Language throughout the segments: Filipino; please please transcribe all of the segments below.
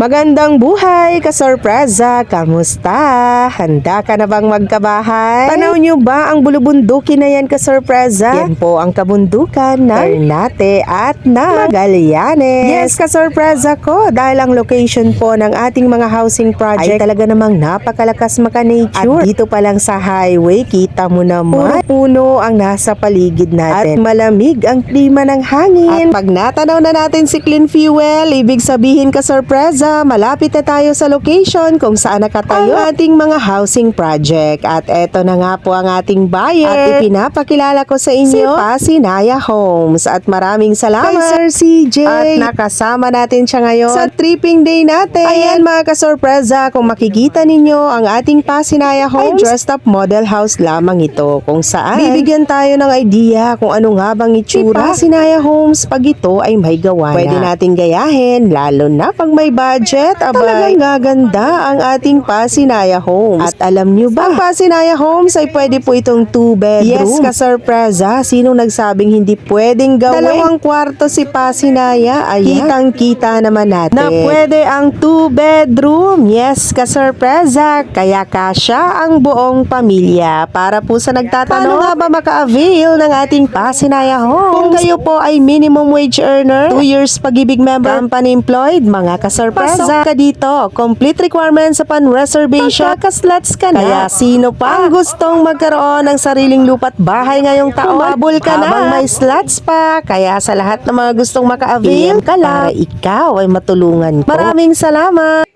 Magandang buhay, kasorpresa! Kamusta? Handa ka na bang magkabahay? Tanaw nyo ba ang bulubundukin na yan, kasorpresa? Yan po ang kabundukan ng Ternate at na Magallanes. Yes, kasorpresa ko, dahil ang location po ng ating mga housing project ay talaga namang napakalakas maka-nature. At dito pa lang sa highway, kita mo naman, puno ang nasa paligid natin. At malamig ang klima ng hangin. At pag natanaw na natin si Clean Fuel, ibig sabihin, kasorpresa, malapit na tayo sa location kung saan nakatayo ang ating mga housing project. At eto na nga po ang ating buyer. At ipinapakilala ko sa inyo si Pasinaya Homes. At maraming salamat kay Sir CJ. At nakasama natin siya ngayon sa tripping day natin. Ayan mga kasorpresa, kung makikita ninyo ang ating Pasinaya Homes, ay dressed up model house lamang ito kung saan bibigyan tayo ng idea kung ano nga bang itsura ni Pasinaya Homes pag ito ay may gawa na. Pwede natin gayahin lalo na pag may budget. Talagang gaganda ang ating Pasinaya Homes. At alam nyo ba, ang Pasinaya Homes ay pwede po itong 2-bedroom. Yes, kasorpresa, sinong nagsabing hindi pwedeng gawin 2 kwarto si Pasinaya? Ayan, kitang-kita naman natin na pwede ang 2-bedroom. Yes, kasorpresa, kaya kasya ang buong pamilya. Para po sa nagtatanong, paano nga ba maka-avail ng ating Pasinaya Homes? Kung kayo po ay minimum wage earner, 2 years pag-ibig member, company employed, mga kasorpresa, pasok ka dito. Complete requirements upon reservation. Magkaka-slots ka na. Kaya sino pa ang gustong magkaroon ng sariling lupa't bahay ngayong taon? Humabol ka na habang may slots pa. Kaya sa lahat ng mga gustong maka-avail ka lang para ikaw ay matulungan ko. Maraming salamat.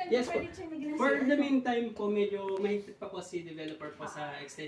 Yes po. For the meantime po, medyo mahigpit pa po si developer po sa extension.